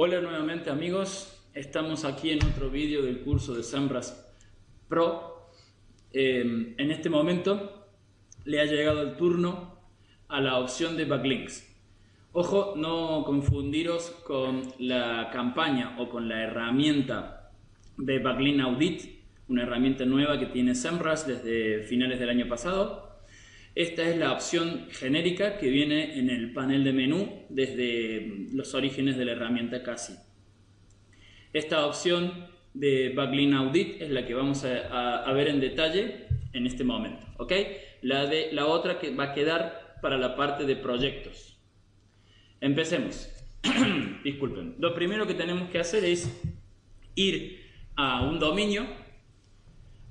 Hola nuevamente amigos, estamos aquí en otro vídeo del curso de SEMrush Pro. En este momento le ha llegado el turno a la opción de backlinks. Ojo, no confundiros con la campaña o con la herramienta de Backlink Audit, una herramienta nueva que tiene SEMrush desde finales del año pasado. Esta es la opción genérica que viene en el panel de menú desde los orígenes de la herramienta CASI. Esta opción de Backlink Audit es la que vamos a ver en detalle en este momento, ¿ok? La otra que va a quedar para la parte de proyectos. Empecemos. Disculpen. Lo primero que tenemos que hacer es ir a un dominio.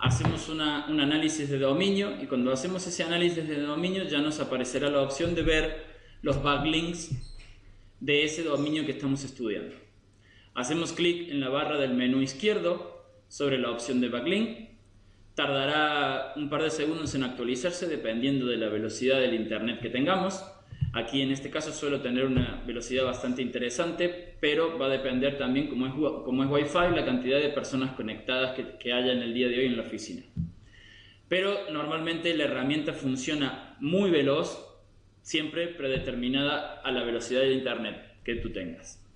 Hacemos un análisis de dominio y cuando hacemos ese análisis de dominio ya nos aparecerá la opción de ver los backlinks de ese dominio que estamos estudiando. Hacemos clic en la barra del menú izquierdo sobre la opción de backlink. Tardará un par de segundos en actualizarse dependiendo de la velocidad del internet que tengamos. Aquí en este caso suelo tener una velocidad bastante interesante, pero va a depender también, como es Wi-Fi, la cantidad de personas conectadas que haya en el día de hoy en la oficina. Pero normalmente la herramienta funciona muy veloz, siempre predeterminada a la velocidad del internet que tú tengas.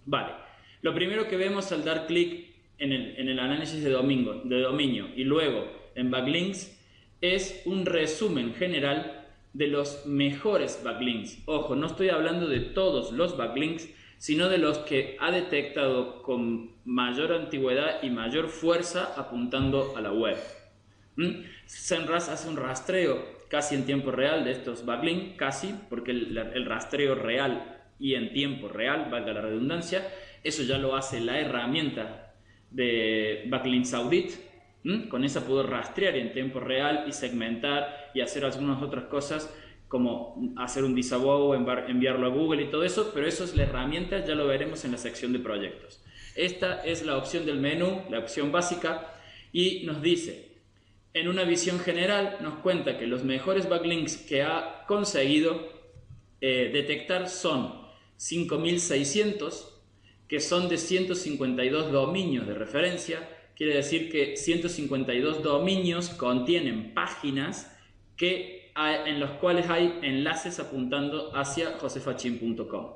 Vale, lo primero que vemos al dar clic en el análisis de dominio y luego en backlinks es un resumen general de los mejores backlinks. Ojo, no estoy hablando de todos los backlinks, sino de los que ha detectado con mayor antigüedad y mayor fuerza apuntando a la web. SEMrush hace un rastreo casi en tiempo real de estos backlinks, casi, porque el rastreo real y en tiempo real, valga la redundancia, eso ya lo hace la herramienta de Backlinks Audit. Con esa puedo rastrear en tiempo real y segmentar y hacer algunas otras cosas como hacer un disavow, enviarlo a Google y todo eso, pero eso es la herramienta, ya lo veremos en la sección de proyectos. Esta es la opción del menú, la opción básica, y nos dice, en una visión general nos cuenta que los mejores backlinks que ha conseguido detectar son 5600, que son de 152 dominios de referencia. Quiere decir que 152 dominios contienen páginas en los cuales hay enlaces apuntando hacia josefachin.com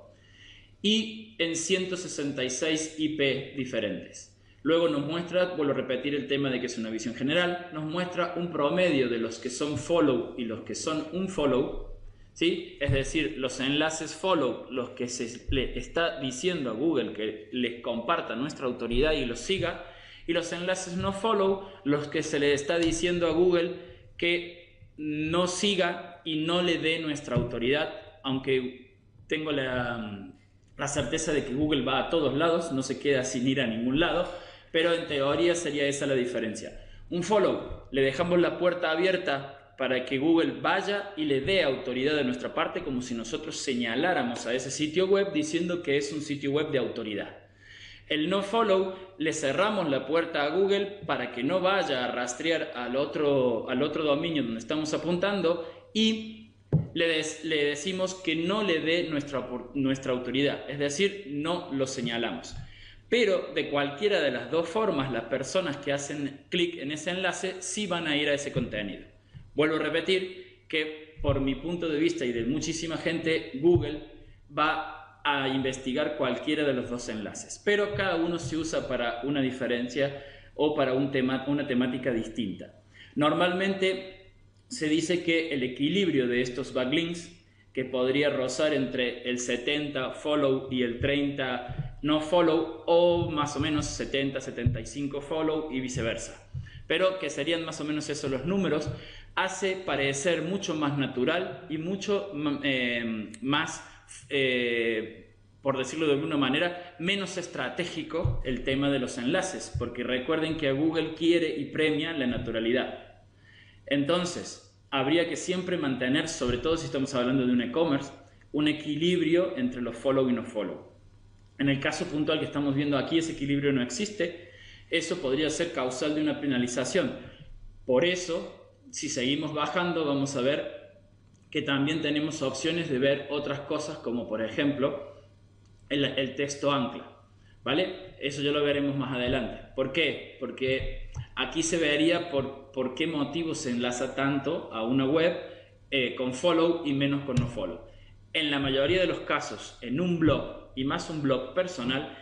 y en 166 IP diferentes. Luego nos muestra, vuelvo a repetir el tema de que es una visión general, nos muestra un promedio de los que son follow y los que son unfollow, ¿sí? Es decir, los enlaces follow, los que se le está diciendo a Google que les comparta nuestra autoridad y los siga, y los enlaces no follow, los que se le está diciendo a Google que no siga y no le dé nuestra autoridad, aunque tengo la certeza de que Google va a todos lados, no se queda sin ir a ningún lado, pero en teoría sería esa la diferencia. Un follow, le dejamos la puerta abierta para que Google vaya y le dé autoridad de nuestra parte, como si nosotros señaláramos a ese sitio web diciendo que es un sitio web de autoridad. El no follow, le cerramos la puerta a Google para que no vaya a rastrear al otro dominio donde estamos apuntando y le decimos que no le dé nuestra autoridad, es decir, no lo señalamos. Pero de cualquiera de las dos formas, las personas que hacen clic en ese enlace sí van a ir a ese contenido. Vuelvo a repetir que por mi punto de vista y de muchísima gente, Google va a investigar cualquiera de los dos enlaces, pero cada uno se usa para una diferencia o para una temática distinta. Normalmente se dice que el equilibrio de estos backlinks, que podría rozar entre el 70 follow y el 30 no follow, o más o menos 70-75 follow y viceversa, pero que serían más o menos esos los números, hace parecer mucho más natural y mucho más por decirlo de alguna manera, menos estratégico el tema de los enlaces, porque recuerden que a Google quiere y premia la naturalidad. Entonces, habría que siempre mantener, sobre todo si estamos hablando de un e-commerce, un equilibrio entre los follow y no follow. En el caso puntual que estamos viendo aquí, ese equilibrio no existe. Eso podría ser causal de una penalización. Por eso, si seguimos bajando, vamos a ver que también tenemos opciones de ver otras cosas, como por ejemplo el texto ancla. ¿vale? Eso ya lo veremos más adelante. ¿Por qué? Porque aquí se vería por qué motivo se enlaza tanto a una web con follow y menos con no follow. En la mayoría de los casos, en un blog y más un blog personal,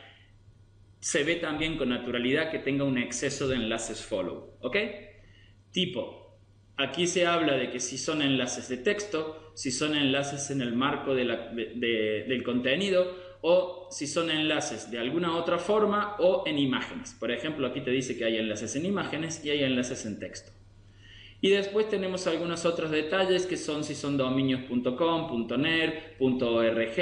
se ve también con naturalidad que tenga un exceso de enlaces follow, ¿ok? Tipo, aquí se habla de que si son enlaces de texto, si son enlaces en el marco del contenido, o si son enlaces de alguna otra forma o en imágenes. Por ejemplo, aquí te dice que hay enlaces en imágenes y hay enlaces en texto. Y después tenemos algunos otros detalles que son si son dominios.com, .ner, .org,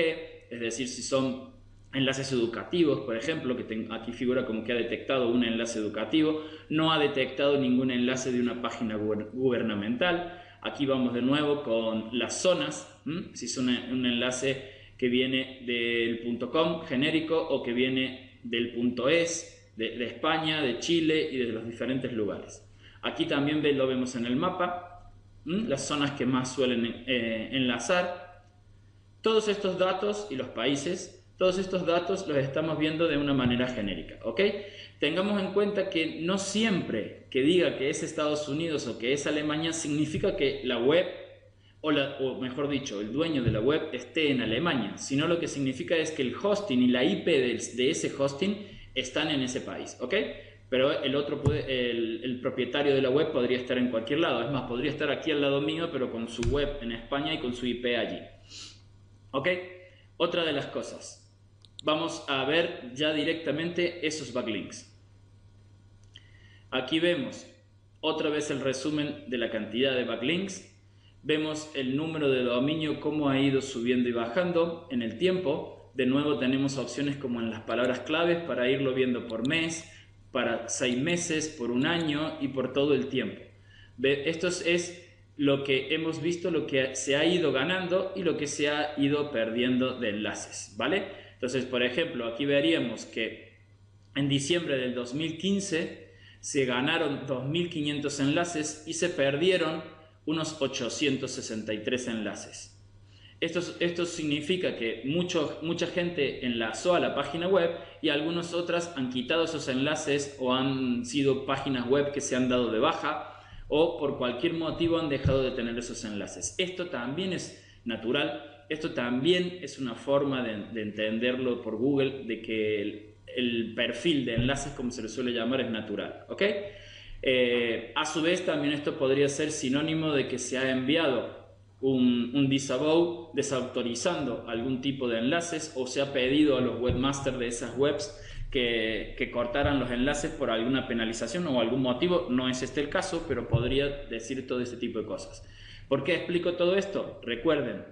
es decir, si son enlaces educativos, por ejemplo, que aquí figura como que ha detectado un enlace educativo, no ha detectado ningún enlace de una página gubernamental. Aquí vamos de nuevo con las zonas, si son un enlace que viene del .com genérico o que viene del .es, de España, de Chile y de los diferentes lugares. Aquí también lo vemos en el mapa, las zonas que más suelen enlazar. Todos estos datos y los países, todos estos datos los estamos viendo de una manera genérica, ¿ok? Tengamos en cuenta que no siempre que diga que es Estados Unidos o que es Alemania significa que la web, o mejor dicho, el dueño de la web esté en Alemania, sino lo que significa es que el hosting y la IP de ese hosting están en ese país, ¿ok? Pero el propietario de la web podría estar en cualquier lado. Es más, podría estar aquí al lado mío, pero con su web en España y con su IP allí. ¿Ok? Otra de las cosas. Vamos a ver ya directamente esos backlinks. Aquí vemos otra vez el resumen de la cantidad de backlinks. Vemos el número de dominio, cómo ha ido subiendo y bajando en el tiempo. De nuevo tenemos opciones como en las palabras claves para irlo viendo por mes, para 6 meses, por un año y por todo el tiempo. Esto es lo que hemos visto, lo que se ha ido ganando y lo que se ha ido perdiendo de enlaces, ¿vale? Entonces, por ejemplo, aquí veríamos que en diciembre del 2015 se ganaron 2.500 enlaces y se perdieron unos 863 enlaces. Esto significa que mucha gente enlazó a la página web y algunas otras han quitado esos enlaces o han sido páginas web que se han dado de baja o por cualquier motivo han dejado de tener esos enlaces. Esto también es natural, esto también es una forma de entenderlo por Google, de que el perfil de enlaces, como se le suele llamar, es natural, ¿ok? A su vez también esto podría ser sinónimo de que se ha enviado un disavow desautorizando algún tipo de enlaces o se ha pedido a los webmasters de esas webs que cortaran los enlaces por alguna penalización o algún motivo. No es este el caso, pero podría decir todo este tipo de cosas. ¿Por qué explico todo esto? Recuerden,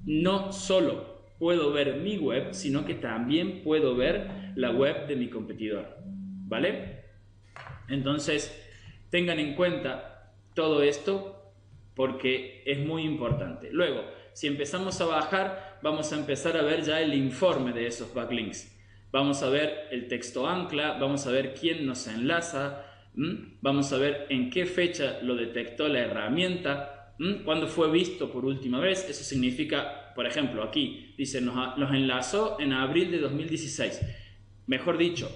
no solo puedo ver mi web, sino que también puedo ver la web de mi competidor, ¿vale? Entonces, tengan en cuenta todo esto porque es muy importante. Luego, si empezamos a bajar, vamos a empezar a ver ya el informe de esos backlinks. Vamos a ver el texto ancla, vamos a ver quién nos enlaza, vamos a ver en qué fecha lo detectó la herramienta, cuándo fue visto por última vez. Eso significa, por ejemplo, aquí dice nos enlazó en abril de 2016. Mejor dicho,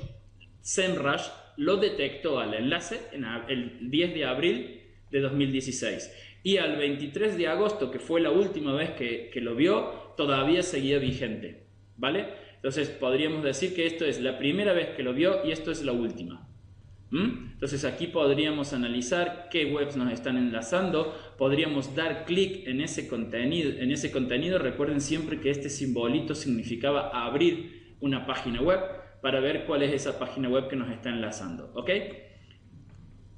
SEMrush lo detectó al enlace el 10 de abril de 2016. Y al 23 de agosto, que fue la última vez que lo vio, todavía seguía vigente, ¿vale? Entonces podríamos decir que esto es la primera vez que lo vio y esto es la última. Entonces aquí podríamos analizar qué webs nos están enlazando, podríamos dar clic en ese contenido. Recuerden siempre que este simbolito significaba abrir una página web para ver cuál es esa página web que nos está enlazando, ¿ok?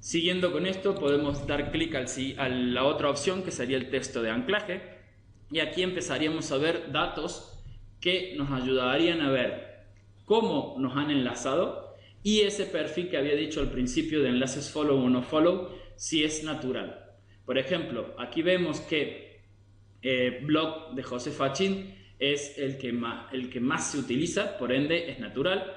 Siguiendo con esto, podemos dar clic a la otra opción, que sería el texto de anclaje, y aquí empezaríamos a ver datos que nos ayudarían a ver cómo nos han enlazado y ese perfil que había dicho al principio de enlaces follow o no follow, si es natural. Por ejemplo, aquí vemos que blog de José Fachín es el que más se utiliza, por ende es natural.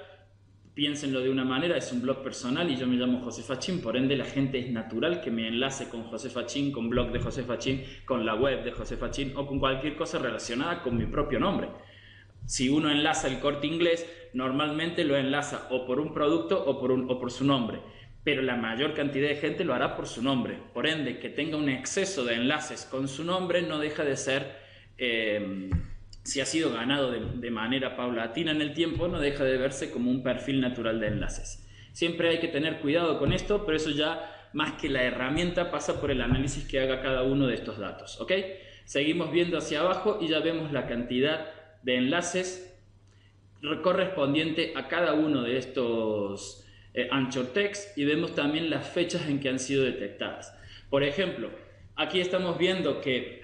Piénsenlo de una manera, es un blog personal y yo me llamo José Fachín, por ende la gente es natural que me enlace con José Fachín, con blog de José Fachín, con la web de José Fachín o con cualquier cosa relacionada con mi propio nombre. Si uno enlaza el Corte Inglés, normalmente lo enlaza o por un producto o por su nombre, pero la mayor cantidad de gente lo hará por su nombre. Por ende, que tenga un exceso de enlaces con su nombre no deja de ser, si ha sido ganado de manera paulatina en el tiempo, no deja de verse como un perfil natural de enlaces. Siempre hay que tener cuidado con esto, pero eso ya, más que la herramienta, pasa por el análisis que haga cada uno de estos datos, ¿ok? Seguimos viendo hacia abajo y ya vemos la cantidad de enlaces correspondiente a cada uno de estos anchor text, y vemos también las fechas en que han sido detectadas. Por ejemplo, aquí estamos viendo que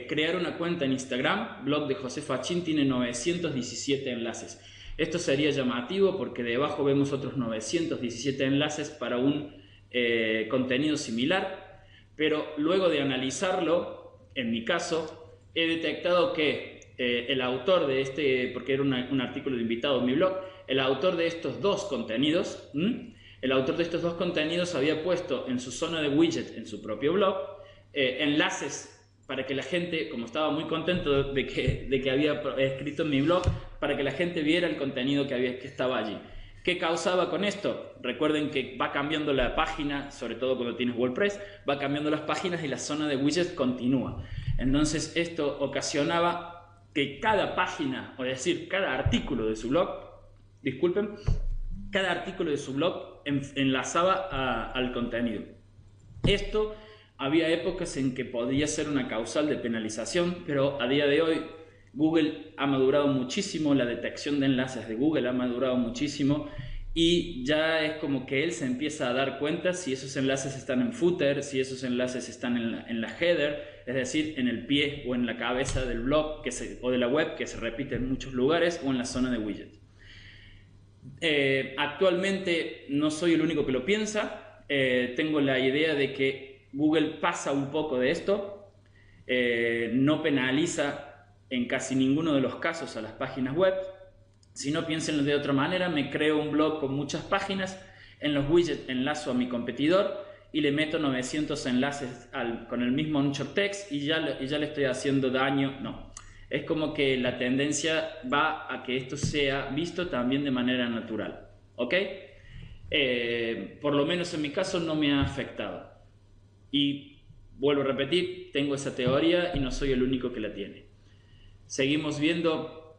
crear una cuenta en Instagram, blog de José Fachín, tiene 917 enlaces. Esto sería llamativo porque debajo vemos otros 917 enlaces para un contenido similar, pero luego de analizarlo, en mi caso, he detectado que el autor de este, porque era un artículo de invitado en mi blog, el autor de estos dos contenidos, había puesto en su zona de widget en su propio blog enlaces para que la gente, como estaba muy contento de que había escrito en mi blog, para que la gente viera el contenido que estaba allí. ¿Qué causaba con esto? Recuerden que va cambiando la página, sobre todo cuando tienes WordPress, va cambiando las páginas y la zona de widgets continúa. Entonces esto ocasionaba que cada página, o decir, cada artículo de su blog, cada artículo de su blog enlazaba al contenido. Esto había épocas en que podía ser una causal de penalización, pero a día de hoy Google ha madurado muchísimo, la detección de enlaces de Google ha madurado muchísimo y ya es como que él se empieza a dar cuenta si esos enlaces están en footer, si esos enlaces están en la header, es decir, en el pie o en la cabeza del blog o de la web, que se repite en muchos lugares, o en la zona de widget. Actualmente no soy el único que lo piensa, tengo la idea de que Google pasa un poco de esto, no penaliza en casi ninguno de los casos a las páginas web. Si no, piénsenlo de otra manera: me creo un blog con muchas páginas, en los widgets enlazo a mi competidor y le meto 900 enlaces con el mismo anchor text y ya le estoy haciendo daño. No, es como que la tendencia va a que esto sea visto también de manera natural, ¿ok? Por lo menos en mi caso no me ha afectado. Y vuelvo a repetir, tengo esa teoría y no soy el único que la tiene. Seguimos viendo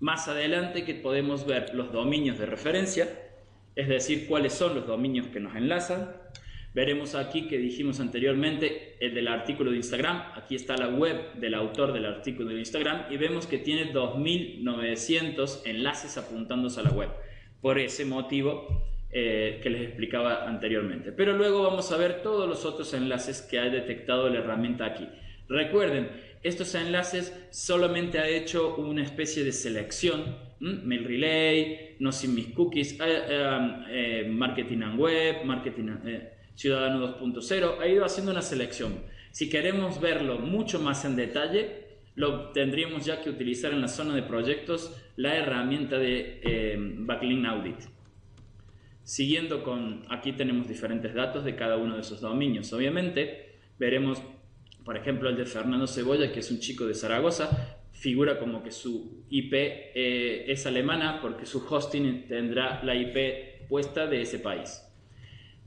más adelante que podemos ver los dominios de referencia, es decir, cuáles son los dominios que nos enlazan. Veremos aquí que dijimos anteriormente el del artículo de Instagram. Aquí está la web del autor del artículo de Instagram y vemos que tiene 2900 enlaces apuntándose a la web. Por ese motivo que les explicaba anteriormente. Pero luego vamos a ver todos los otros enlaces que ha detectado la herramienta aquí. Recuerden, estos enlaces solamente ha hecho una especie de selección, Mail Relay, No Sin Mis Cookies, Marketing and Web, Ciudadano 2.0, ha ido haciendo una selección. Si queremos verlo mucho más en detalle, lo tendríamos ya que utilizar en la zona de proyectos la herramienta de Backlink Audit. Siguiendo con, aquí tenemos diferentes datos de cada uno de esos dominios. Obviamente veremos, por ejemplo, el de Fernando Cebolla, que es un chico de Zaragoza, figura como que su IP es alemana porque su hosting tendrá la IP puesta de ese país.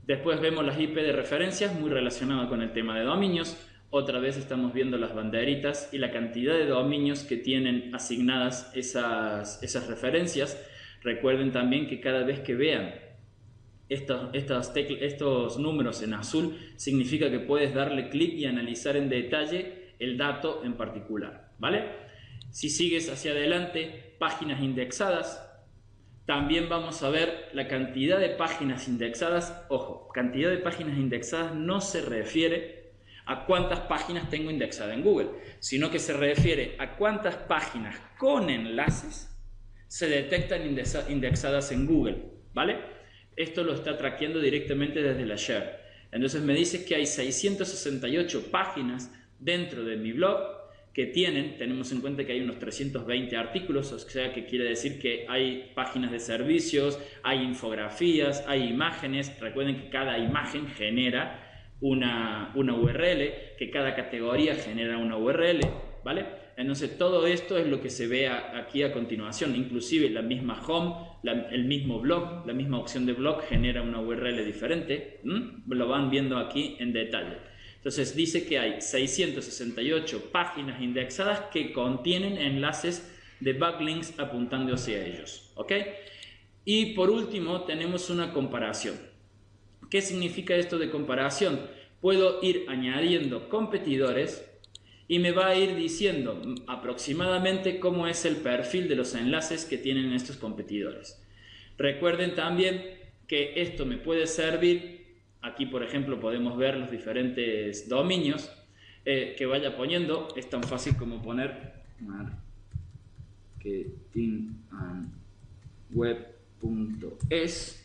Después vemos las IP de referencias, muy relacionadas con el tema de dominios. Otra vez estamos viendo las banderitas y la cantidad de dominios que tienen asignadas esas referencias. Recuerden también que cada vez que vean estos números en azul, significa que puedes darle clic y analizar en detalle el dato en particular, ¿vale? Si sigues hacia adelante, páginas indexadas, también vamos a ver la cantidad de páginas indexadas. Ojo, cantidad de páginas indexadas no se refiere a cuántas páginas tengo indexadas en Google, sino que se refiere a cuántas páginas con enlaces se detectan indexadas en Google, ¿vale? Esto lo está traqueando directamente desde la share. Entonces me dice que hay 668 páginas dentro de mi blog que tenemos en cuenta que hay unos 320 artículos, o sea que quiere decir que hay páginas de servicios, hay infografías, hay imágenes. Recuerden que cada imagen genera una URL, que cada categoría genera una URL, ¿vale? Entonces todo esto es lo que se ve aquí a continuación. Inclusive la misma home, el mismo blog, la misma opción de blog genera una URL diferente. Lo van viendo aquí en detalle. Entonces dice que hay 668 páginas indexadas que contienen enlaces de backlinks apuntando hacia ellos. ¿Ok? Y por último tenemos una comparación. ¿Qué significa esto de comparación? Puedo ir añadiendo competidores y me va a ir diciendo aproximadamente cómo es el perfil de los enlaces que tienen estos competidores. Recuerden también que esto me puede servir. Aquí, por ejemplo, podemos ver los diferentes dominios que vaya poniendo. Es tan fácil como poner marketingandweb.es.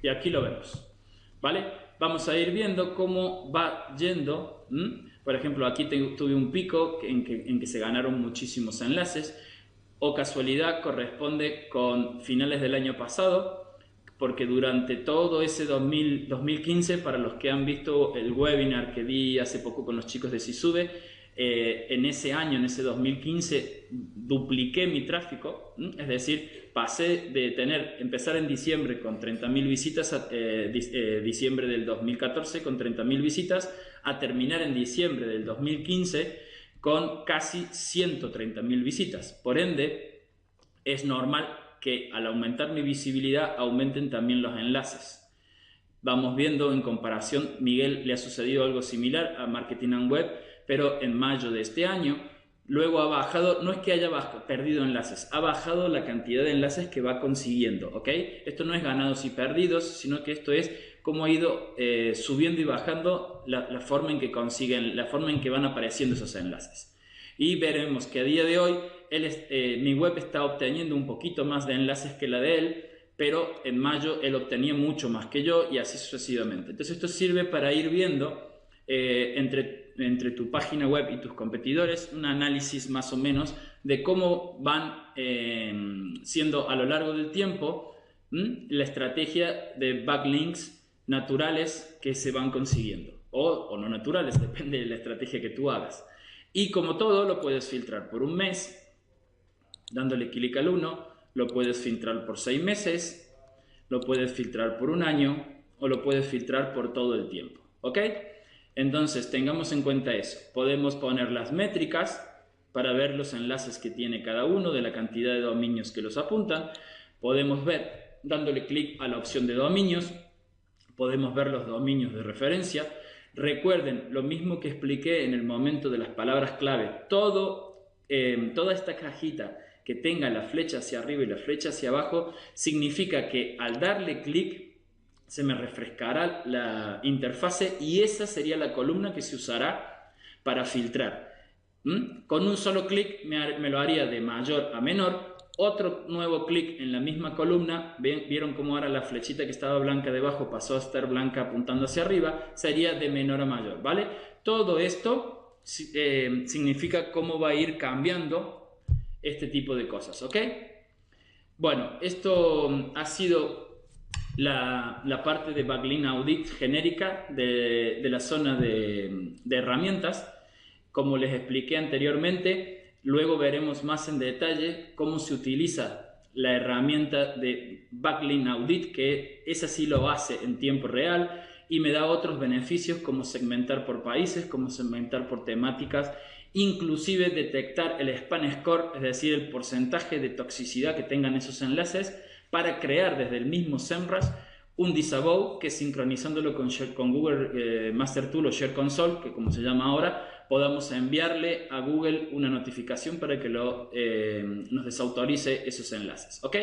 Y aquí lo vemos, ¿vale? Vamos a ir viendo cómo va yendo. Por ejemplo, aquí tuve un pico en que se ganaron muchísimos enlaces. O casualidad corresponde con finales del año pasado, porque durante todo ese 2015, para los que han visto el webinar que di hace poco con los chicos de Sisube, en ese año, en ese 2015, dupliqué mi tráfico, es decir, pasé de empezar en diciembre con 30.000 visitas, a diciembre del 2014 con 30.000 visitas, a terminar en diciembre del 2015 con casi 130.000 visitas. Por ende, es normal que al aumentar mi visibilidad aumenten también los enlaces. Vamos viendo en comparación, Miguel le ha sucedido algo similar a Marketing and Web, pero en mayo de este año. Luego ha bajado, no es que haya perdido enlaces, ha bajado la cantidad de enlaces que va consiguiendo, ¿ok? Esto no es ganados y perdidos, sino que esto es cómo ha ido subiendo y bajando la forma en que consiguen, la forma en que van apareciendo esos enlaces. Y veremos que a día de hoy mi web está obteniendo un poquito más de enlaces que la de él, pero en mayo él obtenía mucho más que yo y así sucesivamente. Entonces esto sirve para ir viendo entre tu página web y tus competidores un análisis más o menos de cómo van siendo a lo largo del tiempo la estrategia de backlinks naturales que se van consiguiendo o no naturales, depende de la estrategia que tú hagas. Y como todo lo puedes filtrar por un mes dándole clic al 1, lo puedes filtrar por 6 meses, lo puedes filtrar por un año o lo puedes filtrar por todo el tiempo, ¿ok? Entonces tengamos en cuenta eso. Podemos poner las métricas para ver los enlaces que tiene cada uno, de la cantidad de dominios que los apuntan. Podemos ver, dándole clic a la opción de dominios, podemos ver los dominios de referencia. Recuerden lo mismo que expliqué en el momento de las palabras clave. Toda esta cajita que tenga la flecha hacia arriba y la flecha hacia abajo significa que al darle clic se me refrescará la interfase y esa sería la columna que se usará para filtrar. Con un solo clic me lo haría de mayor a menor. Otro nuevo clic en la misma columna, vieron cómo ahora la flechita que estaba blanca debajo pasó a estar blanca apuntando hacia arriba, sería de menor a mayor, ¿vale? Todo esto significa cómo va a ir cambiando este tipo de cosas, ¿ok? Bueno, esto ha sido la parte de Backlink Audit genérica de la zona de herramientas. Como les expliqué anteriormente, luego veremos más en detalle cómo se utiliza la herramienta de Backlink Audit, que esa sí lo hace en tiempo real y me da otros beneficios como segmentar por países, como segmentar por temáticas, inclusive detectar el spam score, es decir, el porcentaje de toxicidad que tengan esos enlaces, para crear desde el mismo SEMrush un disavow que, sincronizándolo con Google Master Tool o Share Console, que como se llama ahora, podamos enviarle a Google una notificación para que nos desautorice esos enlaces. ¿Ok?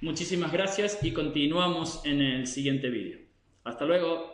Muchísimas gracias y continuamos en el siguiente vídeo. Hasta luego.